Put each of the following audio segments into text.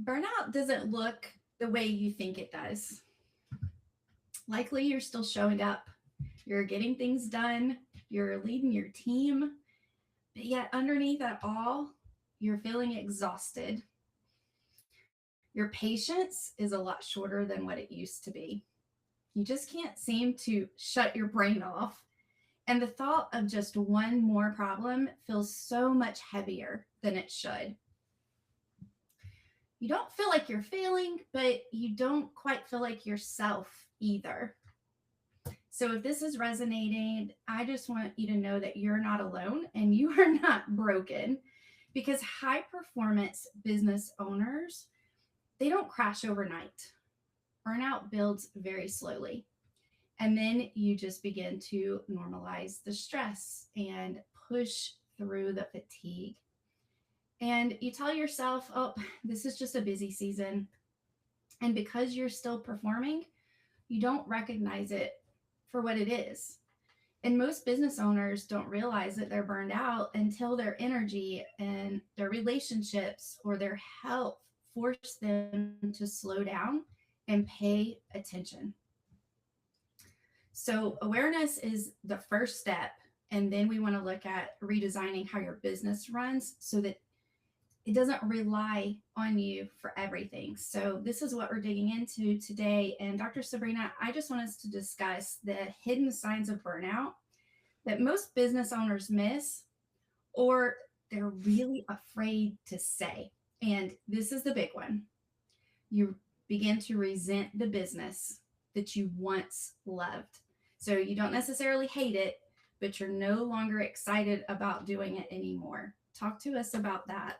Burnout doesn't look the way you think it does. Likely you're still showing up, you're getting things done, you're leading your team, but yet underneath it all, you're feeling exhausted. Your patience is a lot shorter than what it used to be. You just can't seem to shut your brain off. And the thought of just one more problem feels so much heavier than it should. You don't feel like you're failing, but you don't quite feel like yourself either. So if this is resonating, I just want you to know that you're not alone and you are not broken, because high performance business owners, they don't crash overnight. Burnout builds very slowly. And then you just begin to normalize the stress and push through the fatigue. And you tell yourself, oh, this is just a busy season. And because you're still performing, you don't recognize it for what it is. And most business owners don't realize that they're burned out until their energy and their relationships or their health force them to slow down and pay attention. So, awareness is the first step. And then we want to look at redesigning how your business runs so that it doesn't rely on you for everything. So, this is what we're digging into today. And Dr. Sabrina, I just want us to discuss the hidden signs of burnout that most business owners miss or they're really afraid to say. And this is the big one. You begin to resent the business that you once loved. So you don't necessarily hate it, but you're no longer excited about doing it anymore. Talk to us about that.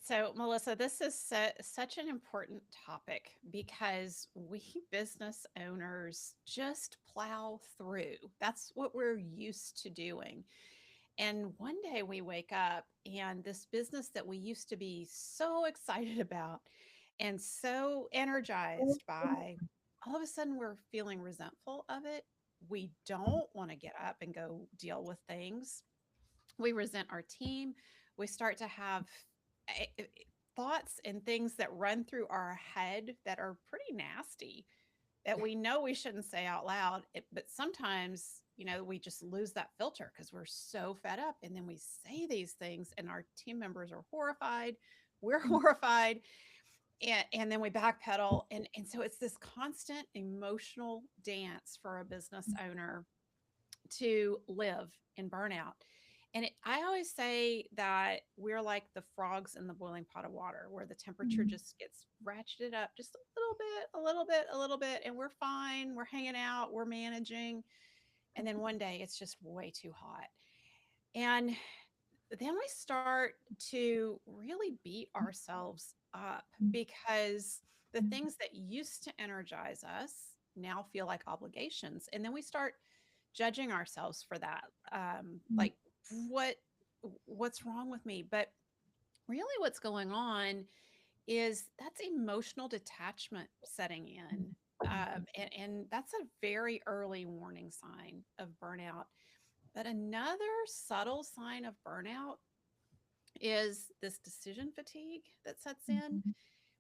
So, Melissa, this is such an important topic because we business owners just plow through. That's what we're used to doing. And one day we wake up and this business that we used to be so excited about and so energized by, all of a sudden we're feeling resentful of it. We don't want to get up and go deal with things. We resent our team. We start to have eh, eh, thoughts and things that run through our head that are pretty nasty that we know we shouldn't say out loud. But sometimes, we just lose that filter because we're so fed up. And then we say these things, and our team members are horrified. We're horrified. And then we backpedal. And so it's this constant emotional dance for a business owner to live in burnout. And I always say that we're like the frogs in the boiling pot of water, where the temperature just gets ratcheted up just a little bit, a little bit, a little bit, and we're fine. We're hanging out, we're managing. And then one day it's just way too hot. And then we start to really beat ourselves up because the things that used to energize us now feel like obligations. And then we start judging ourselves for that. Like, what what's wrong with me? But really what's going on is that's emotional detachment setting in. And that's a very early warning sign of burnout. But another subtle sign of burnout is this decision fatigue that sets in,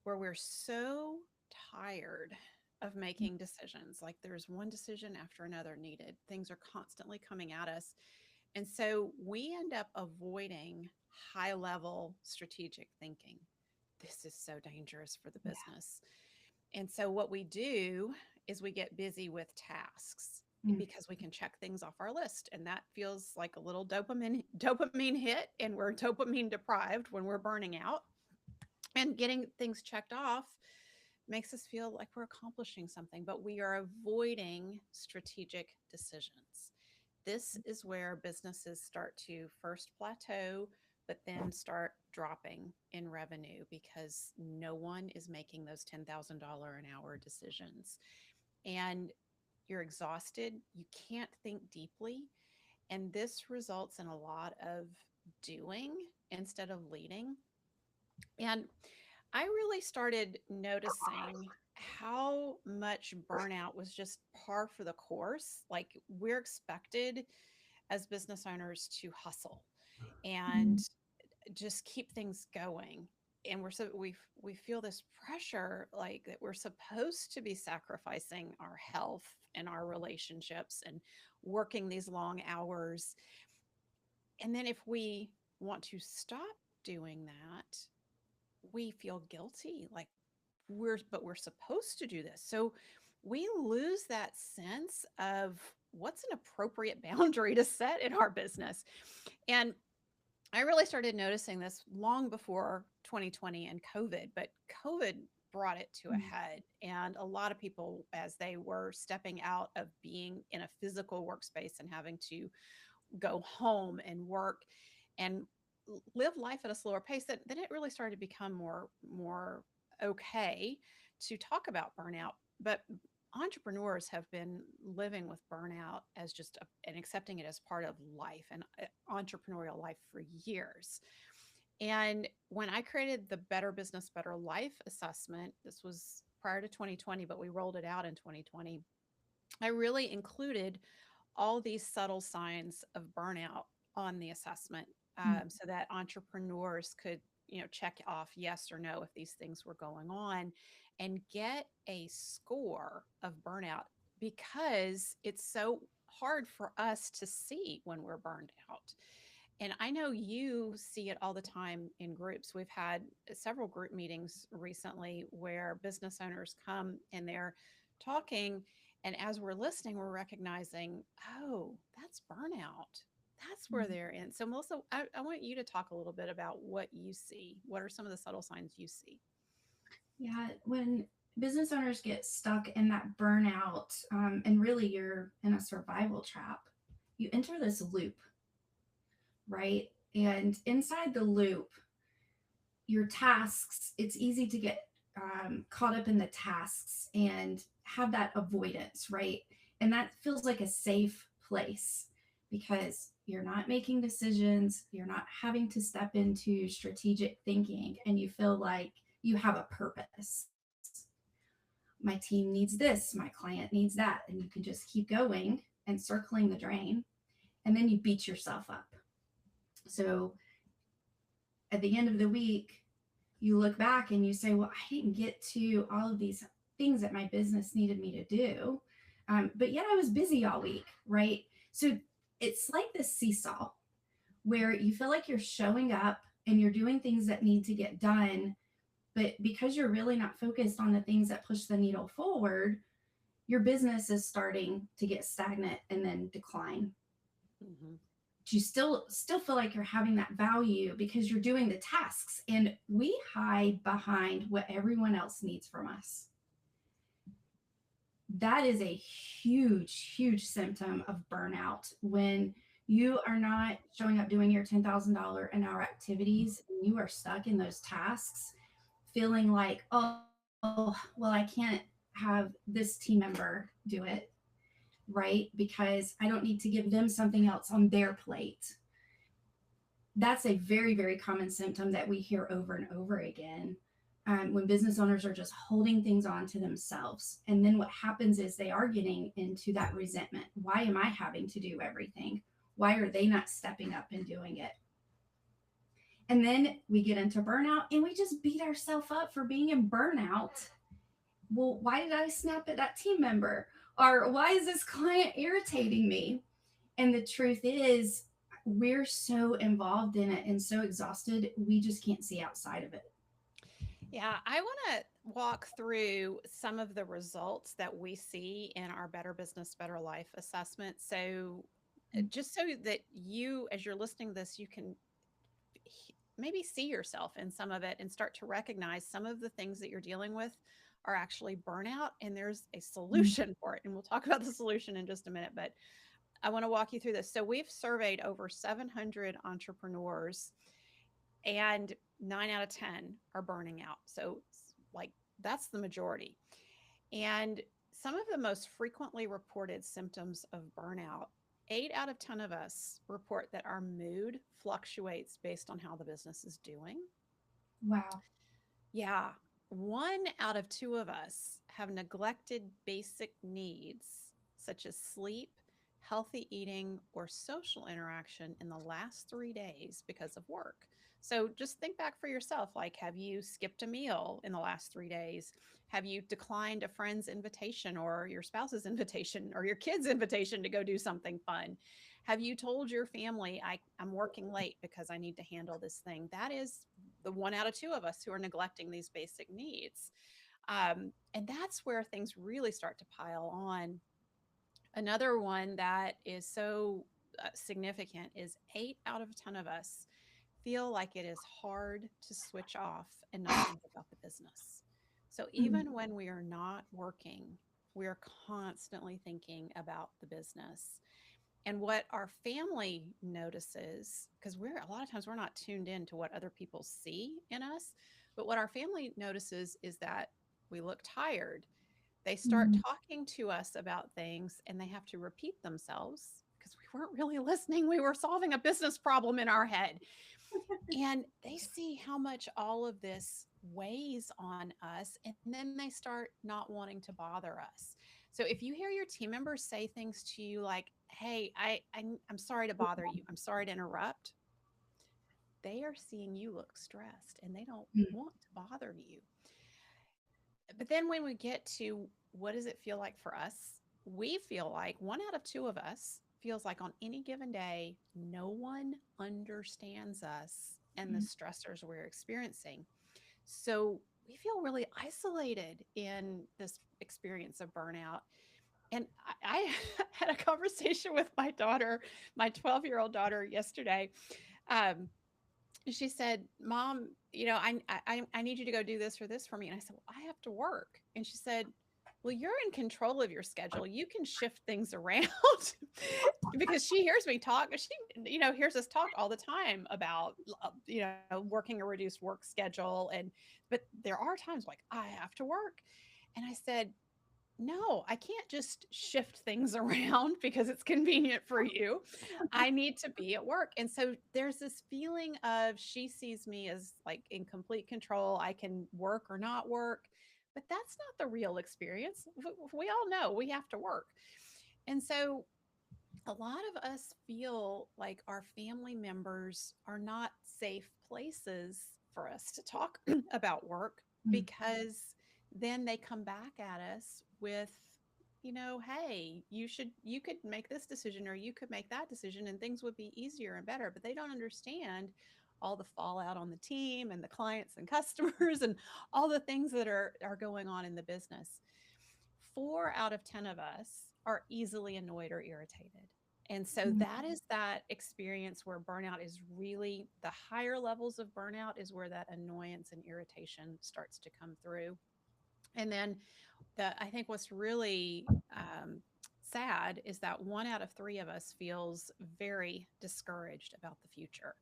where we're so tired of making decisions. Like there's one decision after another needed. Things are constantly coming at us. And so we end up avoiding high level strategic thinking. This is so dangerous for the business. And so what we do is we get busy with tasks because we can check things off our list, and that feels like a little dopamine hit, and we're dopamine deprived when we're burning out. And getting things checked off makes us feel like we're accomplishing something, but we are avoiding strategic decisions. This is where businesses start to first plateau, but then start dropping in revenue because no one is making those $10,000 an hour decisions. And you're exhausted, you can't think deeply. And this results in a lot of doing instead of leading. And I really started noticing how much burnout was just par for the course. Like we're expected as business owners to hustle and just keep things going. we feel this pressure like that we're supposed to be sacrificing our health and our relationships and working these long hours. And then if we want to stop doing that, we feel guilty, like we're supposed to do this. So we lose that sense of what's an appropriate boundary to set in our business. And I really started noticing this long before 2020 and COVID, but COVID brought it to a Mm. head. And a lot of people, as they were stepping out of being in a physical workspace and having to go home and work and live life at a slower pace, that then it really started to become more okay to talk about burnout. But entrepreneurs have been living with burnout as just and accepting it as part of life and entrepreneurial life for years. And when I created the Better Business, Better Life assessment, this was prior to 2020, but we rolled it out in 2020. I really included all these subtle signs of burnout on the assessment, Mm. so that entrepreneurs could, check off yes or no if these things were going on and get a score of burnout, because it's so hard for us to see when we're burned out. And I know you see it all the time in groups. We've had several group meetings recently where business owners come and they're talking. And as we're listening, we're recognizing, oh, that's burnout. That's where Mm. they're in. So, Melissa, I want you to talk a little bit about what you see. What are some of the subtle signs you see? Yeah, when business owners get stuck in that burnout, and really you're in a survival trap, you enter this loop, right? And inside the loop, your tasks, it's easy to get caught up in the tasks and have that avoidance, right? And that feels like a safe place because you're not making decisions, you're not having to step into strategic thinking, and you feel like you have a purpose. My team needs this, my client needs that, and you can just keep going and circling the drain, and then you beat yourself up. So at the end of the week, you look back and you say, well, I didn't get to all of these things that my business needed me to do. But yet I was busy all week, right? So it's like this seesaw where you feel like you're showing up and you're doing things that need to get done. But because you're really not focused on the things that push the needle forward, your business is starting to get stagnant and then decline. Hmm. You still feel like you're having that value because you're doing the tasks, and we hide behind what everyone else needs from us. That is a huge symptom of burnout when you are not showing up doing your $10,000 an hour activities and you are stuck in those tasks feeling like, oh, well, I can't have this team member do it, right? Because I don't need to give them something else on their plate. That's a very common symptom that we hear over and over again, when business owners are just holding things on to themselves. And then what happens is they are getting into that resentment. Why am I having to do everything? Why are they not stepping up and doing it? And then we get into burnout and we just beat ourselves up for being in burnout. Well, why did I snap at that team member? Or why is this client irritating me? And the truth is, we're so involved in it and so exhausted, we just can't see outside of it. Yeah, I want to walk through some of the results that we see in our Better Business, Better Life assessment. So, just so that you, as you're listening to this, you can maybe see yourself in some of it and start to recognize some of the things that you're dealing with are actually burnout, and there's a solution for it. And we'll talk about the solution in just a minute, but I want to walk you through this. So, we've surveyed over 700 entrepreneurs, and 9 out of 10 are burning out. So, like, that's the majority. And some of the most frequently reported symptoms of burnout, 8 out of 10 of us report that our mood fluctuates based on how the business is doing. Wow. Yeah. 1 out of 2 of us have neglected basic needs such as sleep, healthy eating, or social interaction in the last 3 days because of work. So just think back for yourself. Like, have you skipped a meal in the last 3 days? Have you declined a friend's invitation or your spouse's invitation or your kid's invitation to go do something fun? Have you told your family, I'm working late because I need to handle this thing? That is the 1 out of 2 of us who are neglecting these basic needs. And that's where things really start to pile on. Another one that is so significant is 8 out of 10 of us feel like it is hard to switch off and not think about the business. So Mm, even when we are not working, we are constantly thinking about the business. And what our family notices, because we're a lot of times we're not tuned in to what other people see in us, but what our family notices is that we look tired. They start mm. talking to us about things and they have to repeat themselves because we weren't really listening. We were solving a business problem in our head. And they see how much all of this weighs on us, and then they start not wanting to bother us. So if you hear your team members say things to you like, "Hey, I'm sorry to bother you. I'm sorry to interrupt," they are seeing you look stressed and they don't Mm, want to bother you. But then when we get to what does it feel like for us? We feel like 1 out of 2 of us feels like on any given day, no one understands us and the mm. stressors we're experiencing. So we feel really isolated in this experience of burnout. And I had a conversation with my daughter, my 12-year-old daughter, yesterday. Um, she said, "Mom, I need you to go do this or this for me." And I said, "Well, I have to work." And she said, "Well, you're in control of your schedule. You can shift things around." Because she hears me talk. She, hears us talk all the time about, working a reduced work schedule. But there are times like I have to work. And I said, no, I can't just shift things around because it's convenient for you. I need to be at work. And so there's this feeling of she sees me as like in complete control. I can work or not work, but that's not the real experience. We all know we have to work. And so a lot of us feel like our family members are not safe places for us to talk about work Mm. because then they come back at us with, hey, you could make this decision or you could make that decision and things would be easier and better, but they don't understand all the fallout on the team and the clients and customers and all the things that are going on in the business. 4 out of 10 of us are easily annoyed or irritated. And so Mm. that is that experience where burnout is really the higher levels of burnout is where that annoyance and irritation starts to come through. And then I think what's really sad is that 1 out of 3 of us feels very discouraged about the future.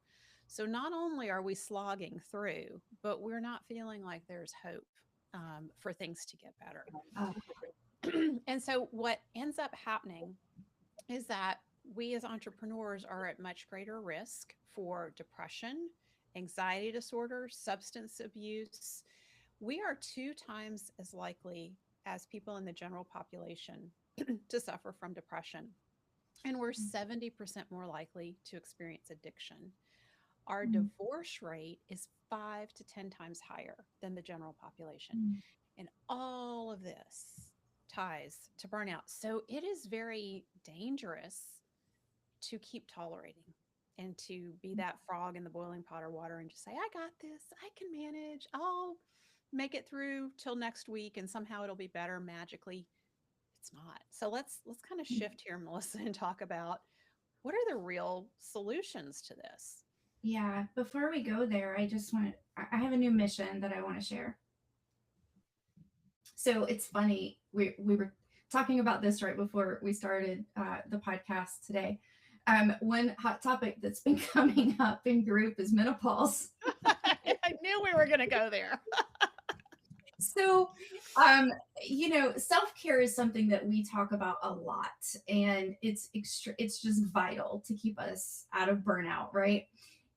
So not only are we slogging through, but we're not feeling like there's hope for things to get better. Uh, And so what ends up happening is that we as entrepreneurs are at much greater risk for depression, anxiety disorder, substance abuse. We are 2 times as likely as people in the general population to suffer from depression. And we're 70% more likely to experience addiction. Our mm, divorce rate is 5 to 10 times higher than the general population. mm, And all of this ties to burnout. So it is very dangerous to keep tolerating and to be that frog in the boiling pot of water and just say, I got this. I can manage. I'll make it through till next week and somehow it'll be better magically. It's not. So let's kind of mm. shift here, Melissa, and talk about what are the real solutions to this? Yeah, before we go there, I have a new mission that I want to share. So it's funny, we were talking about this right before we started the podcast today. One hot topic that's been coming up in group is menopause. I knew we were going to go there. So, self care is something that we talk about a lot, and it's just vital to keep us out of burnout, right?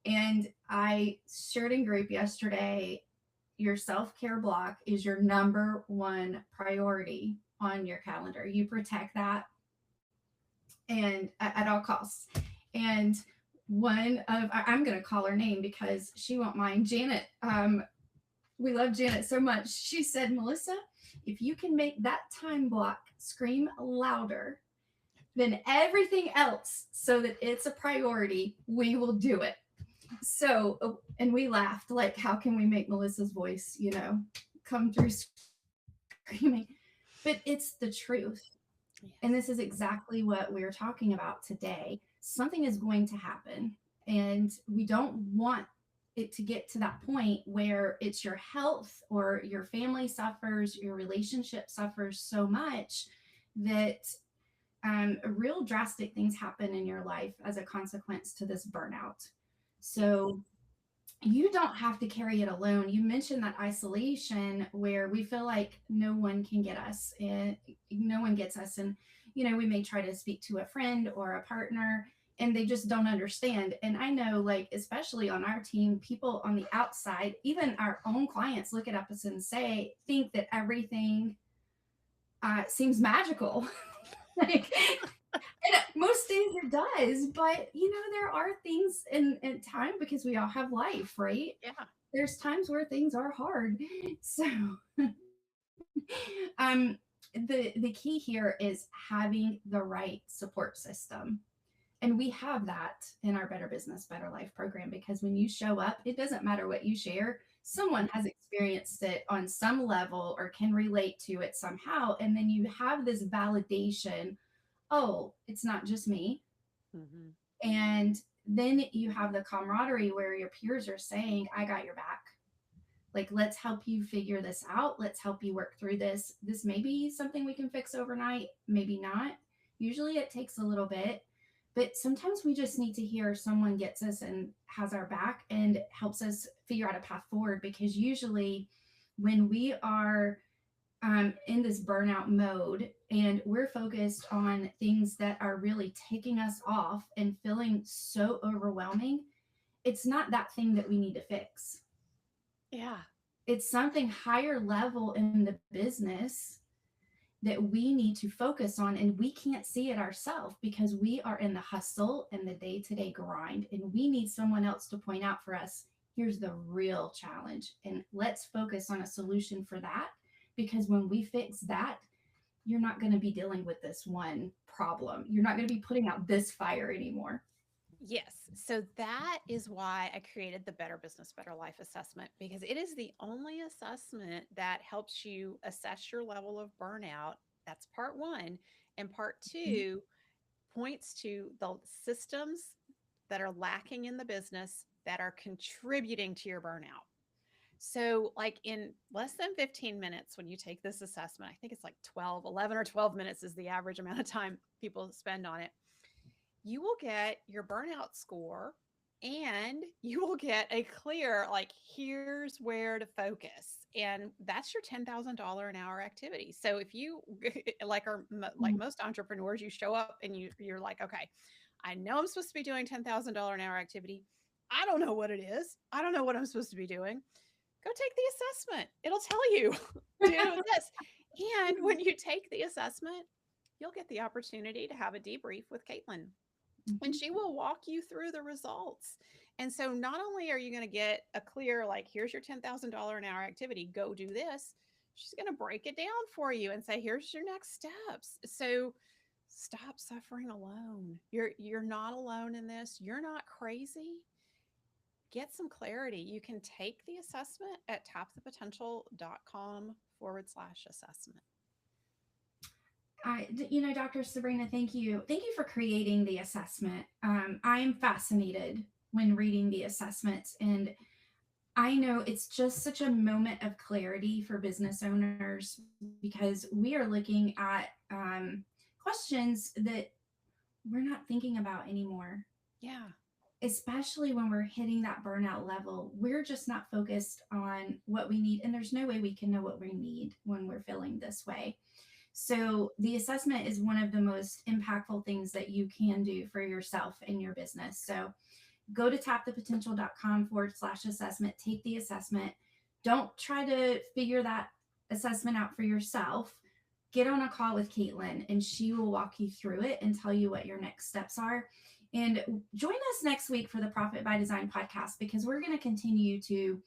And I shared in group yesterday, your self care block is your number one priority on your calendar. You protect that and at all costs. And one of, I'm going to call her name because she won't mind, Janet. We love Janet so much. She said, Melissa, if you can make that time block scream louder than everything else so that it's a priority, we will do it. So, and we laughed, like, how can we make Melissa's voice, come through screaming? But it's the truth. And Yes. this is exactly what we're talking about today. Something is going to happen, and we don't want it to get to that point where it's your health or your family suffers, your relationship suffers so much that real drastic things happen in your life as a consequence to this burnout. Yes. So you don't have to carry it alone. You mentioned that isolation where we feel like no one can get us and no one gets us. And, we may try to speak to a friend or a partner and they just don't understand. And I know, like, especially on our team, people on the outside, even our own clients look at us and think that everything seems magical. Like, and most days it does, but there are things in time because we all have life, right? Yeah. There's times where things are hard. So um the key here is having the right support system. And we have that in our Better Business, Better Life program because when you show up, it doesn't matter what you share. Someone has experienced it on some level or can relate to it somehow. And then you have this validation, oh, it's not just me. Hmm. And then you have the camaraderie where your peers are saying, I got your back. Like, let's help you figure this out. Let's help you work through this. This may be something we can fix overnight, maybe not. Usually it takes a little bit, but sometimes we just need to hear someone gets us and has our back and helps us figure out a path forward. Because usually when we are in this burnout mode and we're focused on things that are really taking us off and feeling so overwhelming, it's not that thing that we need to fix. Yeah. It's something higher level in the business that we need to focus on, and we can't see it ourselves because we are in the hustle and the day-to-day grind, and we need someone else to point out for us, here's the real challenge and let's focus on a solution for that. Because when we fix that, you're not going to be dealing with this one problem. You're not going to be putting out this fire anymore. Yes. So that is why I created the Better Business, Better Life assessment because it is the only assessment that helps you assess your level of burnout. That's part one. And part Mhm. two points to the systems that are lacking in the business that are contributing to your burnout. So, like in less than 15 minutes, when you take this assessment, I think it's like 12, 11, or 12 minutes is the average amount of time people spend on it. You will get your burnout score and you will get a clear, like, here's where to focus. And that's your $10,000 an hour activity. So if you like most entrepreneurs, you show up and you're like, okay, I know I'm supposed to be doing $10,000 an hour activity. I don't know what it is. I don't know what I'm supposed to be doing. Go take the assessment. It'll tell you, do this. And when you take the assessment, you'll get the opportunity to have a debrief with Caitlin and Mhm. she will walk you through the results. And so not only are you going to get a clear, like, here's your $10,000 an hour activity, go do this. She's going to break it down for you and say, here's your next steps. So stop suffering alone. You're not alone in this. You're not crazy. Get some clarity. You can take the assessment at tapthepotential.com/assessment. Dr. Sabrina, thank you. Thank you for creating the assessment. I am fascinated when reading the assessments, and I know it's just such a moment of clarity for business owners because we are looking at questions that we're not thinking about anymore, Yeah. especially when we're hitting that burnout level. We're just not focused on what we need, and there's no way we can know what we need when we're feeling this way. So, the assessment is one of the most impactful things that you can do for yourself and your business. So, go to tapthepotential.com/assessment, take the assessment. Don't try to figure that assessment out for yourself. Get on a call with Caitlin and she will walk you through it and tell you what your next steps are. And join us next week for the Profit by Design podcast, because we're going to continue to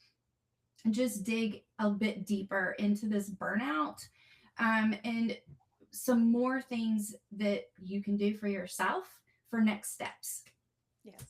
just dig a bit deeper into this burnout, and some more things that you can do for yourself for next steps. Yes.